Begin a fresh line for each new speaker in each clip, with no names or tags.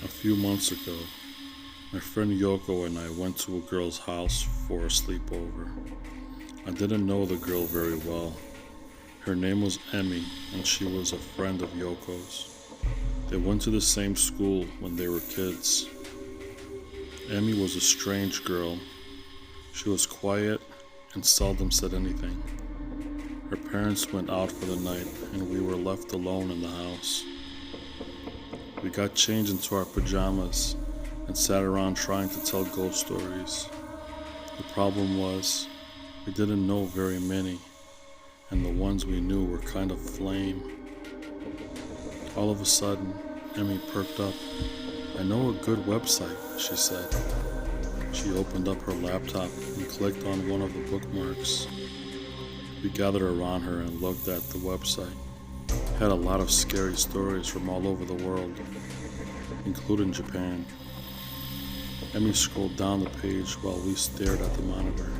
A few months ago, my friend Yoko and I went to a girl's house for a sleepover. I didn't know the girl very well. Her name was Emmy, and she was a friend of Yoko's. They went to the same school when they were kids. Emmy was a strange girl. She was quiet and seldom said anything. Her parents went out for the night, and we were left alone in the house. We got changed into our pajamas and sat around trying to tell ghost stories. The problem was, we didn't know very many, and the ones we knew were kind of lame. All of a sudden, Emmy perked up. "I know a good website," she said. She opened up her laptop and clicked on one of the bookmarks. We gathered around her and looked at the website. It had a lot of scary stories from all over the world, including Japan. Emmy scrolled down the page while we stared at the monitor.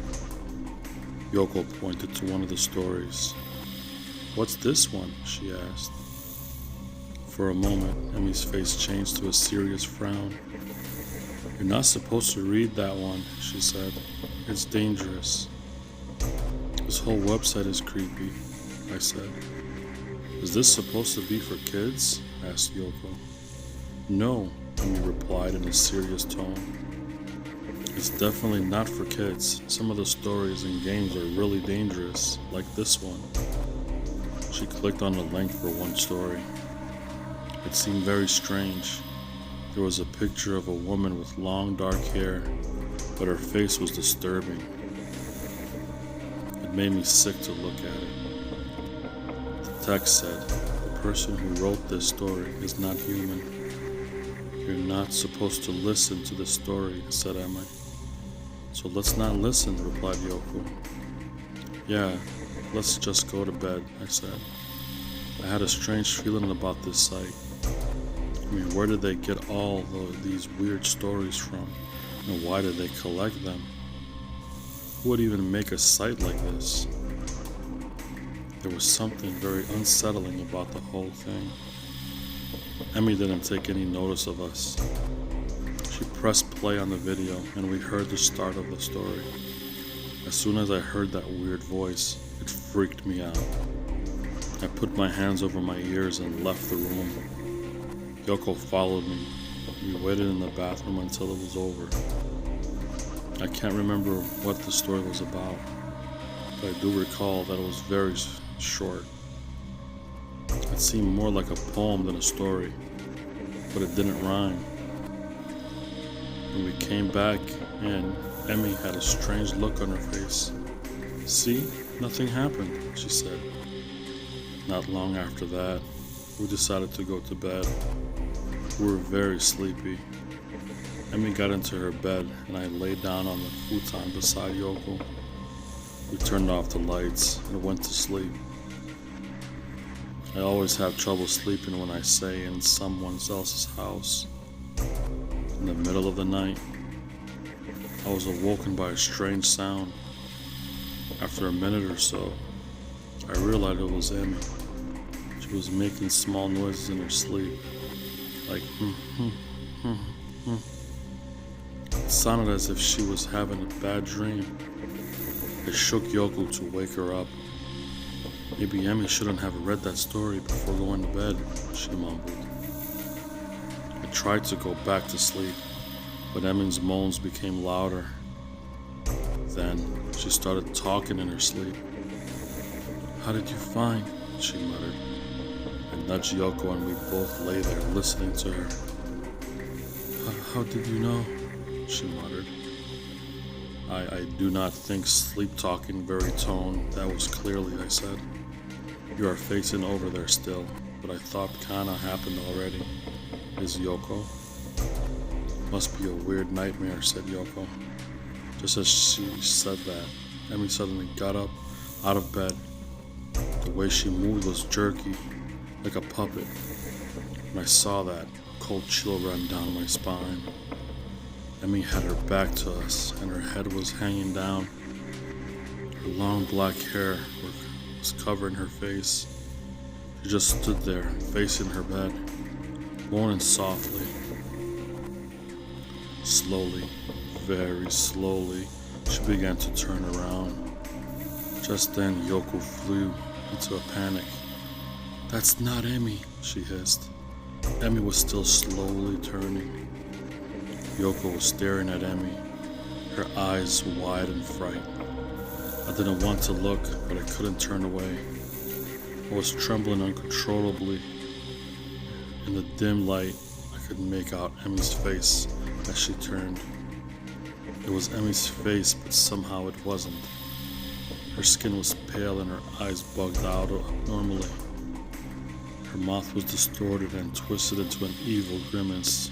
Yoko pointed to one of the stories. "What's this one?" she asked. For a moment, Emmy's face changed to a serious frown. "You're not supposed to read that one," she said. "It's dangerous." "This whole website is creepy," I said. "Is this supposed to be for kids?" asked Yoko. "No," Emmy replied in a serious tone. "It's definitely not for kids. Some of the stories and games are really dangerous, like this one." She clicked on the link for one story. It seemed very strange. There was a picture of a woman with long dark hair, but her face was disturbing. It made me sick to look at it. The text said, "The person who wrote this story is not human." "You're not supposed to listen to the story," said Emma. "So let's not listen," replied Yoko. "Yeah, let's just go to bed," I said. I had a strange feeling about this site. I mean, where did they get all these weird stories from? And why did they collect them? Who would even make a site like this? There was something very unsettling about the whole thing. Emmy didn't take any notice of us. She pressed play on the video, and we heard the start of the story. As soon as I heard that weird voice, it freaked me out. I put my hands over my ears and left the room. Yoko followed me. We waited in the bathroom until it was over. I can't remember what the story was about, but I do recall that it was very short. It seemed more like a poem than a story, but it didn't rhyme. When we came back in, Emmy had a strange look on her face. "See, nothing happened," she said. Not long after that, we decided to go to bed. We were very sleepy. Emmy got into her bed, and I lay down on the futon beside Yoko. We turned off the lights and went to sleep. I always have trouble sleeping when I stay in someone else's house. In the middle of the night, I was awoken by a strange sound. After a minute or so, I realized it was Emmy. She was making small noises in her sleep, like It sounded as if she was having a bad dream. It shook Yoko to wake her up. "Maybe Emmy shouldn't have read that story before going to bed," she mumbled. I tried to go back to sleep, but Emmy's moans became louder. Then she started talking in her sleep. "How did you find?" she muttered. I nudged Yoko and we both lay there listening to her. How did you know?" she muttered. I do not think sleep-talking very tone. That was clearly," I said. "You are facing over there still, but I thought kinda happened already. Is Yoko?" "Must be a weird nightmare," said Yoko. Just as she said that, Emmy suddenly got up out of bed. The way she moved was jerky, like a puppet. When I saw that, a cold chill ran down my spine. Emmy had her back to us, and her head was hanging down. Her long black hair was covering her face. She just stood there, facing her bed, moaning softly. Slowly, very slowly, she began to turn around. Just then, Yoko flew into a panic. "That's not Emmy," she hissed. Emmy was still slowly turning. Yoko was staring at Emmy, her eyes wide in fright. I didn't want to look, but I couldn't turn away. I was trembling uncontrollably. In the dim light, I could make out Emmy's face as she turned. It was Emmy's face, but somehow it wasn't. Her skin was pale and her eyes bugged out abnormally. Her mouth was distorted and twisted into an evil grimace.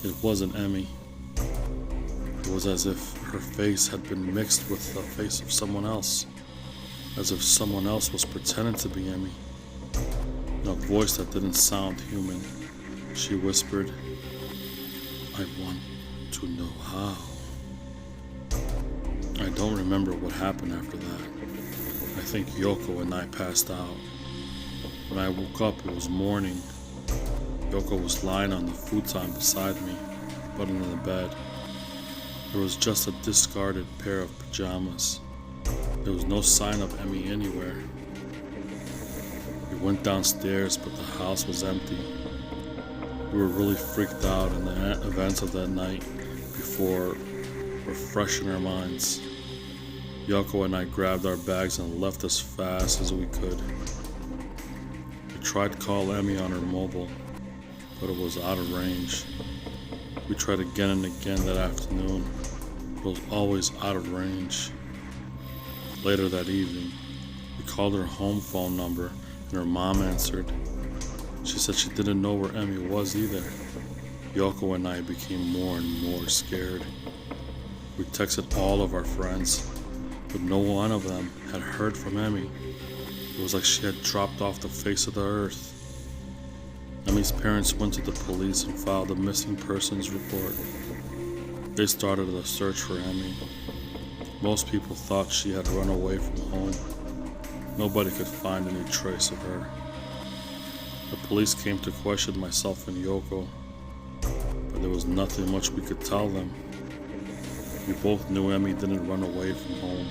It wasn't Emmy. It was as if her face had been mixed with the face of someone else, as if someone else was pretending to be Emmy. In a voice that didn't sound human, she whispered, "I want to know how." I don't remember what happened after that. I think Yoko and I passed out. When I woke up, it was morning. Yoko was lying on the futon beside me, buttoned in the bed. There was just a discarded pair of pajamas. There was no sign of Emmy anywhere. We went downstairs, but the house was empty. We were really freaked out in the events of that night before we're fresh in our minds. Yoko and I grabbed our bags and left as fast as we could. We tried to call Emmy on her mobile, but it was out of range. We tried again and again that afternoon, but it was always out of range. Later that evening, we called her home phone number and her mom answered. She said she didn't know where Emmy was either. Yoko and I became more and more scared. We texted all of our friends, but no one of them had heard from Emmy. It was like she had dropped off the face of the earth. Emmy's parents went to the police and filed a missing persons report. They started a search for Emmy. Most people thought she had run away from home. Nobody could find any trace of her. The police came to question myself and Yoko, but there was nothing much we could tell them. We both knew Emmy didn't run away from home.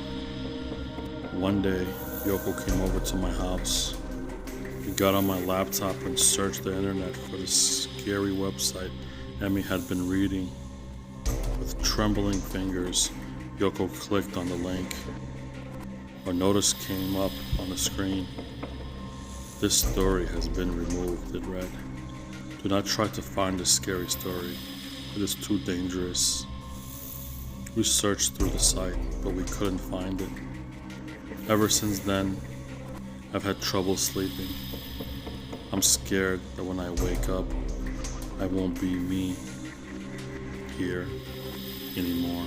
One day, Yoko came over to my house. We got on my laptop and searched the internet for the scary website Emmy had been reading. With trembling fingers, Yoko clicked on the link. A notice came up on the screen. "This story has been removed," it read. "Do not try to find this scary story. It is too dangerous." We searched through the site, but we couldn't find it. Ever since then, I've had trouble sleeping. I'm scared that when I wake up, I won't be me here anymore.